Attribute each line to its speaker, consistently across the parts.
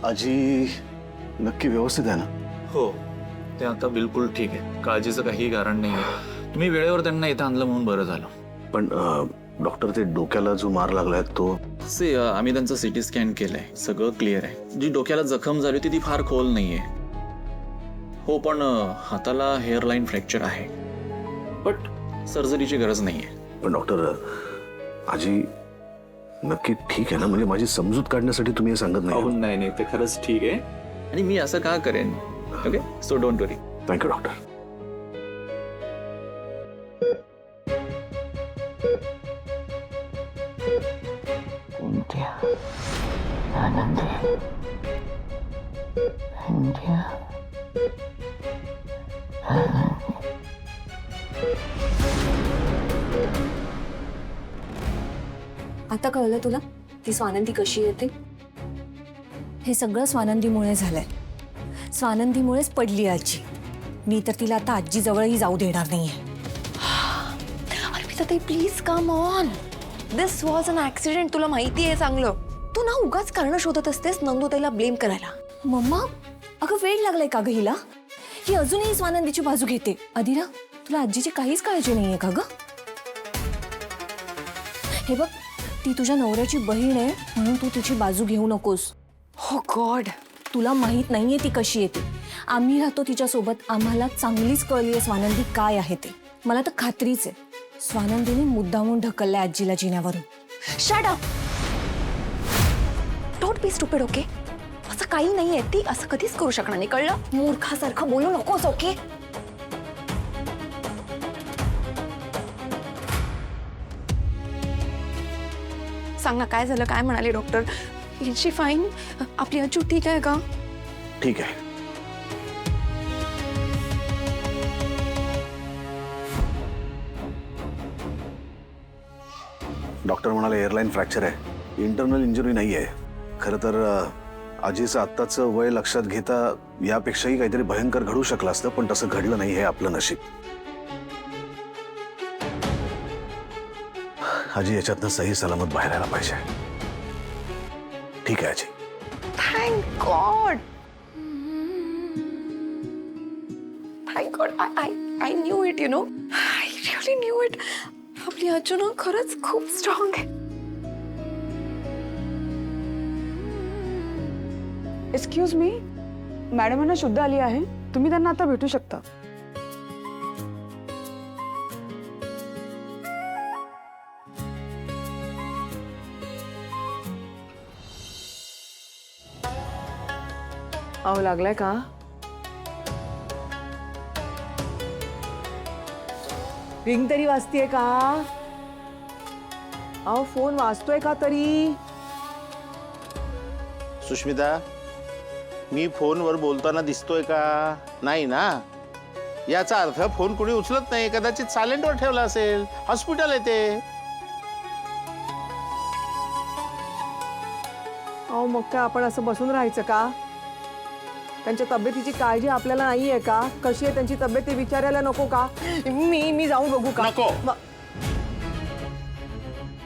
Speaker 1: आजी नक्की व्यवस्थित आहे ना?
Speaker 2: हो, ते आता बिलकुल ठीक आहे. काळजीचं काही कारण नाही आहे. तुम्ही वेळेवर त्यांना इथं आणलं म्हणून बरं झालं.
Speaker 1: पण डॉक्टर, ते डोक्याला जो मार लागलाय तो
Speaker 2: आम्ही त्यांचं सिटी स्कॅन केलंय, सगळं क्लिअर आहे. जी डोक्याला जखम झाली होती ती फार खोल नाहीये. हो, पण हाताला हेअरलाईन फ्रॅक्चर आहे, बट सर्जरीची गरज नाहीये.
Speaker 1: पण डॉक्टर, आजी नक्की ठीक आहे ना? म्हणजे माझी समजूत काढण्यासाठी तुम्ही हे सांगत नाही?
Speaker 2: नाही नाही, ते खरंच ठीक आहे आणि मी असं का करेन. Okay, so don't worry.
Speaker 1: Thank you doctor.
Speaker 3: आता कळलं तुला ती स्वानंदी कशी येते?
Speaker 4: हे सगळं स्वानंदीमुळे झालंय. स्वानंदीमुळेच पडली आजी. मी तर तिला आता आजी जवळही जाऊ देणार नाहीये.
Speaker 3: अर्पिता ताई, please come on. This was an accident. तुला माहिती आहे चांगलं. तू ना उगाच कारण शोधत असतेस नंदुताईला ब्लेम करायला.
Speaker 4: मम्मा, अगं वेळ लागलाय का ग हिला? ही अजूनही स्वानंदीची बाजू घेते. अदिरा, तुला आजीची काहीच काळजी नाहीये का ग? हे बघ, ती तुझ्या नवऱ्याची बहीण आहे म्हणून तू तिची बाजू घेऊ नकोस.
Speaker 3: हो गॉड,
Speaker 4: तुला माहित नाहीये ती कशी येते. आम्ही राहतो तिच्यासोबत. आम्हाला चांगलीच कळली आहे स्वानंदी काय आहे ते. मला तर खात्रीच आहे स्वानंदीने मुद्दामून ढकललंय आजीला जिन्यावरून.
Speaker 3: Shut up. Don't be stupid, okay? असं काही नाहीये. ती असं कधीच करू शकणार नाही, कळलं? मूर्खासारखं बोलू नकोस, ओके? सांग ना, काय झालं? काय म्हणाले डॉक्टर? Is she fine? आपली अजू ठीक आहे का?
Speaker 1: ठीक आहे. डॉक्टर म्हणाले एअरलाईन फ्रॅक्चर आहे, इंटरनल इंजुरी नाही आहे. खरं तर आजीचं आत्ताचं वय लक्षात घेता यापेक्षाही काहीतरी भयंकर घडू शकलं असतं, पण तसं घडलं नाही. हे आपलं नशीब. आजी याच्यातनं सही सलामत बाहेर यायला पाहिजे. ठीक आहे आजी.
Speaker 3: Thank God. Thank God. I knew it, you know. I really knew it. आपली अजू ना खरंच खूप स्ट्रॉंग आहे.
Speaker 5: एक्सक्यूज मी, मॅडमांना शुद्ध आली आहे. तुम्ही त्यांना आता भेटू शकता. अहो, लागलाय का? रिंग तरी वाजतीये का? अहो, फोन वाजतोय का तरी?
Speaker 6: सुष्मिता, मी फोनवर बोलताना दिसतोय का? नाही ना. याचा अर्थ फोन कोणी उचलत नाही. कदाचित सायलेंटवर ठेवला असेल. हॉस्पिटल आहे ते.
Speaker 5: अहो, मग काय आपण असं बसून राहायचं का? त्यांच्या तब्येतीची काळजी आपल्याला नाहीये का? कशी आहे त्यांची तब्येत ते विचारायला नको का? मी जाऊन बघू का?
Speaker 6: नको.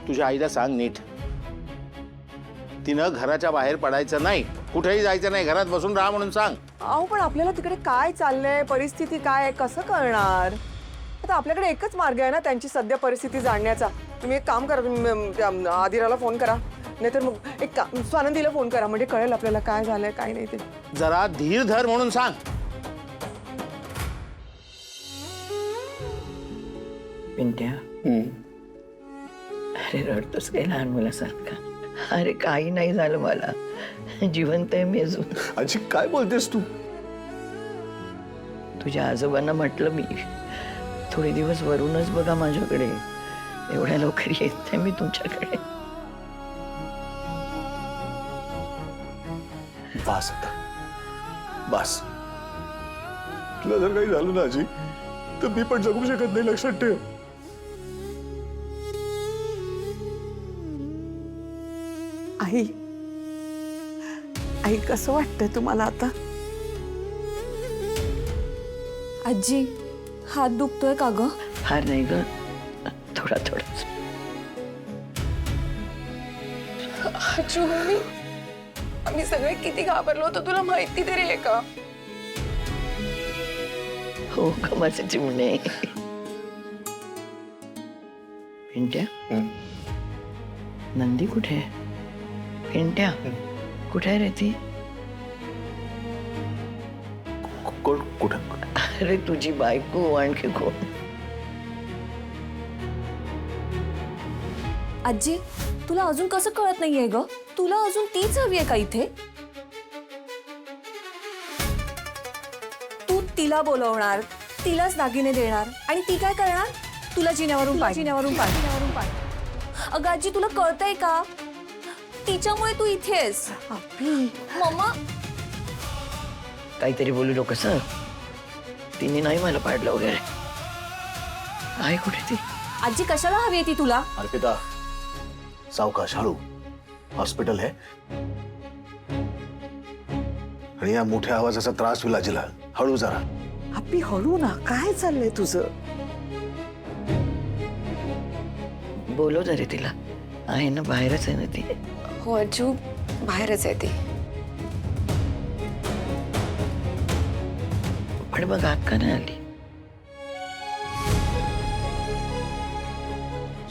Speaker 6: तुझ्या आईला सांग नीट. तिनं घराच्या बाहेर पडायचं नाही, कुठेही जायचं नाही, घरात बसून राहा म्हणून सांग.
Speaker 5: अहो, पण आपल्याला तिकडे काय चाललंय, परिस्थिती काय आहे, कसं कळणार? आता आपल्याकडे एकच मार्ग आहे ना त्यांची सध्या परिस्थिती जाणण्याचा. तुम्ही एक काम करा, तुम्ही आदिराला फोन करा, नाहीतर मग एक स्वानंदीला फोन करा. म्हणजे कळेल आपल्याला काय झालंय काय नाही ते.
Speaker 6: जरा धीर धर म्हणून सांग.
Speaker 7: पिंट्या, अरे रडतोस काय लहान मुलासारखा? अरे काही नाही झालं मला. जिवंत आहे मी अजून.
Speaker 1: आजी काय बोलतेस तू?
Speaker 7: तुझ्या आजोबांना म्हटलं मी, थोडे दिवस वरूनच बघा माझ्याकडे. एवढ्या लवकर येत नाही मी तुमच्याकडे.
Speaker 1: बस आता, बस. तुला जर काही झालं ना आजी, तर मी पण जगू शकत नाही. लक्षात ठेव.
Speaker 5: आई, आई कसं वाटतंय तुम्हाला आता?
Speaker 4: आजी, हात दुखतोय का ग?
Speaker 7: फार नाही ग, थोडा थोडाच.
Speaker 3: अजू, आम्ही सगळे किती घाबरलो होतो तुला माहिती तरी आहे का?
Speaker 7: हो का माझे चिमणे. पिंट्या नंदी कुठे आहे? पिंट्या कुठे आहे रे ती?
Speaker 1: कुठं?
Speaker 7: अरे तुझी बायको आणखी कोण?
Speaker 4: आजी तुला अजून कसं कळत नाहीये ग? तुला अजून तीच हवी आहे का इथे? तू तिला बोलवणार, तिलाच दागिने देणार आणि ती काय करणार? तुला जिन्यावरून पाय. अगं आजी तुला कळतंय का? तिच्यामुळे तू इथेस. मम्मा
Speaker 7: काहीतरी बोलू नको सर. तिने नाही मला पाडलं वगैरे. आहे कुठे ती?
Speaker 4: आजी कशाला हवी आहे ती तुला?
Speaker 1: अर्पिता सावकाश, हळू. हॉस्पिटल आहे आणि या मोठ्या आवाजाचा त्रास होईल आजीला. हळू जरा.
Speaker 5: आपली हळू ना, काय चाललंय तुझं?
Speaker 7: बोलव जरी तिला. आहे ना, बाहेरच आहे ना ती.
Speaker 3: हो अज्जू बाहेरच आहे ती.
Speaker 7: पण मग आत का नाही आली?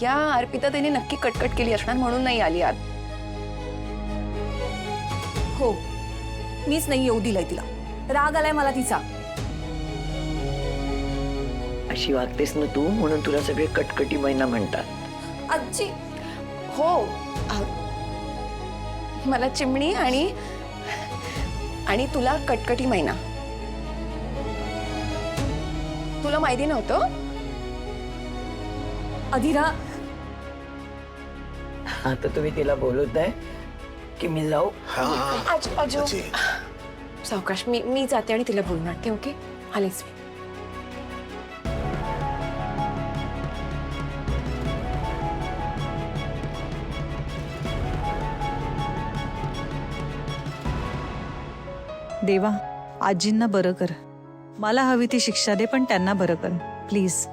Speaker 3: या अर्पिता त्याने नक्की कटकट केली असणार म्हणून नाही आली आत.
Speaker 4: हो मीच नाही येऊ दिलंय तिला. राग आलाय मला तिचा.
Speaker 7: अशी वागतेस ना तू, म्हणून तुला सगळे कटकटी महिना म्हणतात.
Speaker 4: आजी
Speaker 3: हो मला चिमणी आणि तुला कटकटी महिना. तुला माहिती नव्हतं?
Speaker 4: अधिरा
Speaker 7: आता तुम्ही तिला बोलवताय की मी जाऊ?
Speaker 3: अजू
Speaker 1: आजी.
Speaker 3: सावकाश, मी जाते आणि तिला बोलून आणते. ओके आलेच मी.
Speaker 8: देवा आजींना बरं कर. मला हवी ती शिक्षा दे, पण त्यांना बरं कर प्लीज.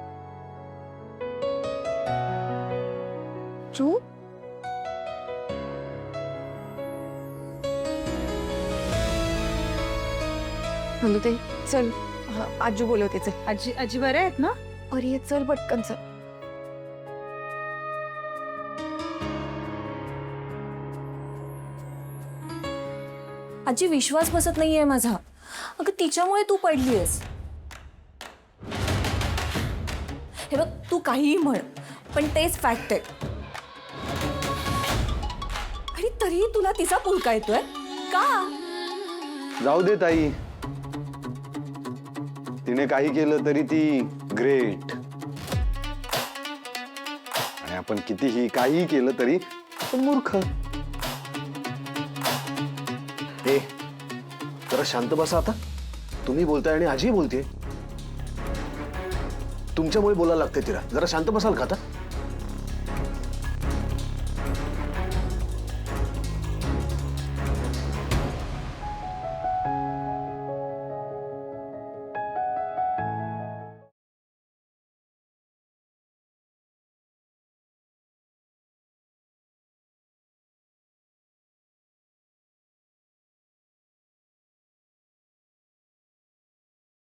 Speaker 3: तू नंदुते चल. आजू बोलवते चल.
Speaker 8: आजी आजी बरे आहेत ना?
Speaker 3: अरे ये चल पटकन चल.
Speaker 4: आजी विश्वास बसत नाहीये माझा. अगं तिच्यामुळे तू पडलीयस. हे बघ तू काहीही म्हण पण तेच फॅक्ट आहे. आणि तरीही तुला तिचा पुलका येतोय का?
Speaker 9: जाऊ दे ताई. तिने काही केलं तरी ती ग्रेट. आणि आपण कितीही काही केलं तरी आपण मूर्ख.
Speaker 1: ए जरा शांत बसा आता. तुम्ही बोलताय आणि आजी बोलते. तुमच्यामुळे बोलायला लागते तिला. जरा शांत बसाल का आता?